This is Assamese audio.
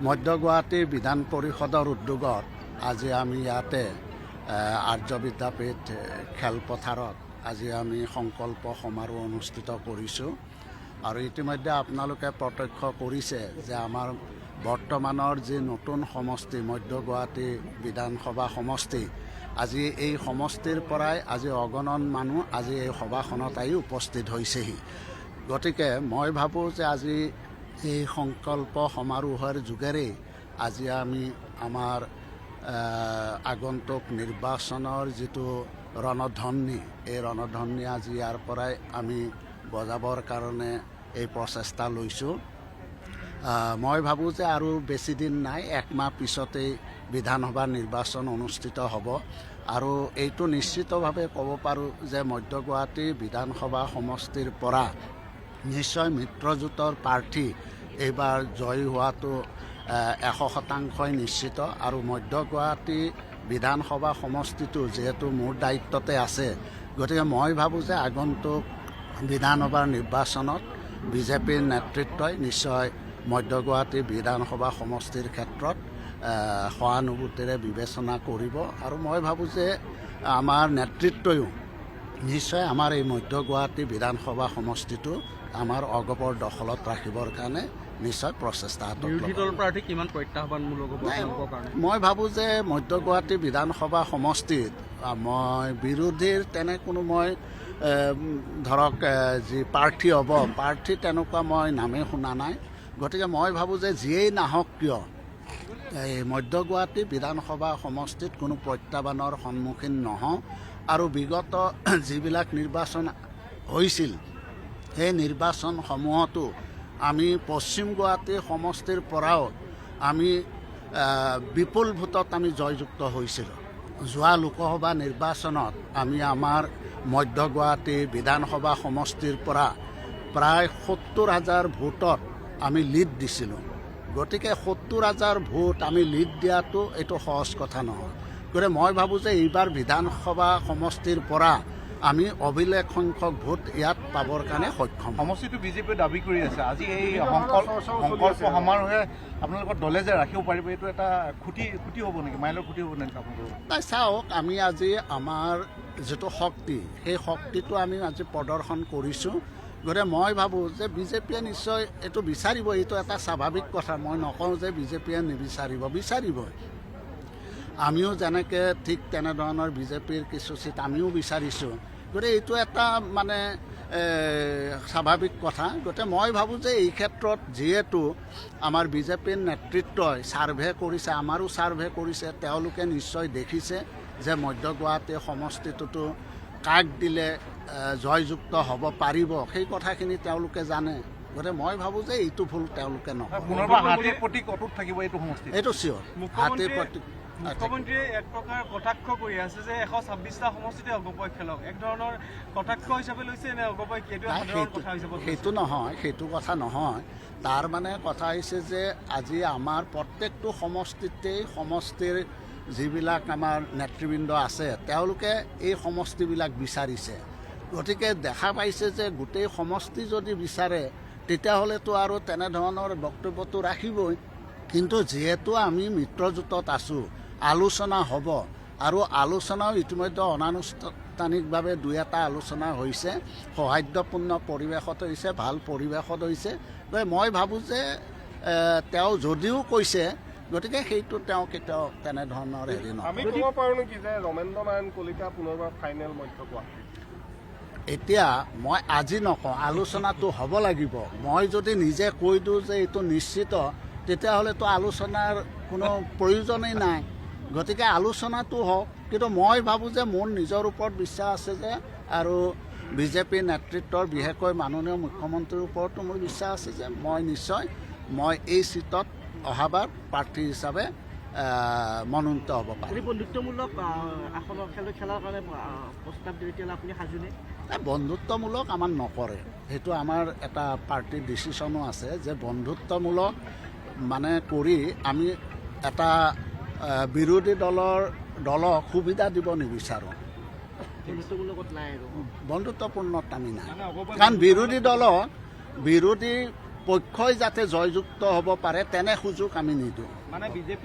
মধ্য গুৱাহাটী বিধান পৰিষদৰ উদ্যোগত আজি আমি ইয়াতে আৰ্য বিদ্যাপীঠ খেলপথাৰত আজি আমি সংকল্প সমাৰোহ অনুষ্ঠিত কৰিছোঁ। আৰু ইতিমধ্যে আপোনালোকে প্ৰত্যক্ষ কৰিছে যে আমাৰ বৰ্তমানৰ যি নতুন সমষ্টি মধ্য গুৱাহাটী বিধানসভা সমষ্টি, আজি এই সমষ্টিৰ পৰাই আজি অগণন মানুহ আজি এই সভাখনত আহি উপস্থিত হৈছেহি। গতিকে মই ভাবোঁ যে আজি এই সংকল্প সমাৰোহৰ যোগেৰে আজি আমি আমাৰ আগন্তুক নিৰ্বাচনৰ যিটো ৰণধ্বনি, এই ৰণধ্বনি আজি ইয়াৰ পৰাই আমি বজাবৰ কাৰণে এই প্ৰচেষ্টা লৈছোঁ। মই ভাবোঁ যে আৰু বেছি দিন নাই, একমাহ পিছতেই বিধানসভা নিৰ্বাচন অনুষ্ঠিত হ'ব। আৰু এইটো নিশ্চিতভাৱে ক'ব পাৰোঁ যে মধ্য গুৱাহাটী বিধানসভা সমষ্টিৰ পৰা নিশ্চয় মিত্ৰজোঁটৰ প্ৰাৰ্থী এইবাৰ জয়ী হোৱাটো 100% নিশ্চিত। আৰু মধ্য গুৱাহাটী বিধানসভা সমষ্টিটো যিহেতু মোৰ দায়িত্বতে আছে, গতিকে মই ভাবোঁ যে আগন্তুক বিধানসভাৰ নিৰ্বাচনত বিজেপিৰ নেতৃত্বই নিশ্চয় মধ্য গুৱাহাটী বিধানসভা সমষ্টিৰ ক্ষেত্ৰত সহানুভূতিৰে বিবেচনা কৰিব। আৰু মই ভাবোঁ যে আমাৰ নেতৃত্বয়ো নিশ্চয় আমাৰ এই মধ্য গুৱাহাটী বিধানসভা সমষ্টিটো আমাৰ অগপৰ দখলত ৰাখিবৰ কাৰণে নিশ্চয় প্ৰচেষ্টা হাতত ল'ব। বিৰোধী দল প্ৰাৰ্থী কিমান প্ৰত্যাহ্বানমূলক হ'ব? মই ভাবোঁ যে মধ্য গুৱাহাটী বিধানসভা সমষ্টিত মই বিৰোধীৰ তেনে কোনো মই ধৰক যি প্ৰাৰ্থী হ'ব, প্ৰাৰ্থী তেনেকুৱা মই নামেই শুনা নাই। গতিকে মই ভাবোঁ যে যিয়েই নাহক কিয় এই মধ্য গুৱাহাটী বিধানসভা সমষ্টিত কোনো প্ৰত্যাহ্বানৰ সন্মুখীন নহওঁ। আৰু বিগত যিবিলাক নিৰ্বাচন হৈছিল সেই নিৰ্বাচনসমূহতো আমি পশ্চিম গুৱাহাটী সমষ্টিৰ পৰাও আমি বিপুল ভোটত আমি জয়যুক্ত হৈছিলোঁ। যোৱা লোকসভা নিৰ্বাচনত আমি আমাৰ মধ্য গুৱাহাটী বিধানসভা সমষ্টিৰ পৰা প্ৰায় 70,000 ভোটত আমি লিড দিছিলোঁ। গতিকে 70,000 ভোট আমি লিড দিয়াটো এইটো সহজ কথা নহয়। গতিকে মই ভাবোঁ যে এইবাৰ বিধানসভা সমষ্টিৰ পৰা আমি অভিলেখ সংখ্যক ভোট ইয়াত পাবৰ কাৰণে সক্ষম। সমষ্টিটো বিজেপিয়ে দাবী কৰি আছে। আজি এই সংকল্প সমাৰোহে আপোনালোকৰ দলে যে ৰাখিব পাৰিব, এইটো এটা খুঁটি হ'ব নেকি, মাইলৰ খুঁটি হ'ব নেকি আপোনালোকৰ? নাই, চাওক, আমি আজি আমাৰ যিটো শক্তি সেই শক্তিটো আমি আজি প্ৰদৰ্শন কৰিছোঁ। গতিকে মই ভাবোঁ যে বিজেপিয়ে নিশ্চয় এইটো বিচাৰিব, এইটো এটা স্বাভাৱিক কথা। মই নকওঁ যে বিজেপিয়ে বিচাৰিবই। আমিও যেনেকৈ ঠিক তেনেধৰণৰ বিজেপিৰ কিছু চিট আমিও বিচাৰিছোঁ। গতিকে এইটো এটা মানে স্বাভাৱিক কথা। গতিকে মই ভাবোঁ যে এই ক্ষেত্ৰত যিহেতু আমাৰ বিজেপিৰ নেতৃত্বই ছাৰ্ভে কৰিছে, আমাৰো ছাৰ্ভে কৰিছে, তেওঁলোকে নিশ্চয় দেখিছে যে মধ্য গুৱাহাটী সমষ্টিটোতো কাক দিলে জয়যুক্ত হ'ব পাৰিব, সেই কথাখিনি তেওঁলোকে জানে। গতিকে মই ভাবোঁ যে এইটো ভুল তেওঁলোকে নকৰে। হাতীৰ প্ৰতীক অটুট থাকিব এইটো সমষ্টি, এইটো চিয়ৰ। হাতীৰ প্ৰতীক মুখ্যমন্ত্ৰীয়ে এক প্ৰকাৰ কটাক্ষ কৰি আছে যে 126টা সমষ্টিতে অগপই খেলক, এক ধৰণৰ কটাক্ষ হিচাপে লৈছে নে অগপই? সেইটো নহয়, সেইটো কথা নহয়। তাৰ মানে কথা হৈছে যে আজি আমাৰ প্ৰত্যেকটো সমষ্টিতেই সমষ্টিৰ যিবিলাক আমাৰ নেতৃবৃন্দ আছে তেওঁলোকে এই সমষ্টিবিলাক বিচাৰিছে। গতিকে দেখা পাইছে যে গোটেই সমষ্টি যদি বিচাৰে তেতিয়াহ'লেতো আৰু তেনেধৰণৰ বক্তব্যটো ৰাখিবই। কিন্তু যিহেতু আমি মিত্ৰজোঁটত আছোঁ, আলোচনা হ'ব, আৰু আলোচনাও ইতিমধ্যে অনানুষ্ঠানিকভাৱে 2-এটা আলোচনা হৈছে, সৌহাৰ্দ্যপূৰ্ণ পৰিৱেশত হৈছে, ভাল পৰিৱেশত হৈছে। গতিকে মই ভাবোঁ যে তেওঁ যদিও কৈছে, গতিকে সেইটো তেওঁ কেতিয়াও তেনেধৰণৰ হেৰি নহয়। আমি ক'ব পাৰোঁ নেকি যে ৰমেন্দ্ৰ নাৰায়ণ কলিতা পুনৰবাৰ ফাইনেল মধ্য গুৱাহাটী? এতিয়া মই আজি নকওঁ, আলোচনাটো হ'ব লাগিব। মই যদি নিজে কৈ দিওঁ যে এইটো নিশ্চিত, তেতিয়াহ'লেতো আলোচনাৰ কোনো প্ৰয়োজনেই নাই। গতিকে আলোচনাটো হওক। কিন্তু মই ভাবোঁ যে মোৰ নিজৰ ওপৰত বিশ্বাস আছে যে, আৰু বিজেপি নেতৃত্বৰ বিশেষকৈ মাননীয় মুখ্যমন্ত্ৰীৰ ওপৰতো মোৰ বিশ্বাস আছে যে মই এই চিটত অহাবাৰ প্ৰাৰ্থী হিচাপে মনোনীত হ'ব পাৰিম। বন্ধুত্বমূলক আসনৰ খেলাৰ কাৰণে প্ৰস্তাৱ দিয়ে, তেতিয়াহ'লে আপুনি সাজুনে? বন্ধুত্বমূলক আমাৰ নকৰে, সেইটো আমাৰ এটা পাৰ্টিৰ ডিচিশ্যনো আছে যে বন্ধুত্বমূলক মানে কৰি আমি এটা বিৰোধী দলক সুবিধা দিব নিবিচাৰোঁ। বন্ধুত্বপূৰ্ণত আমি নাই। কাৰণ বিৰোধী পক্ষই যাতে জয়যুক্ত হ'ব পাৰে তেনে সুযোগ আমি নিদিওঁ। মানে বিজেপি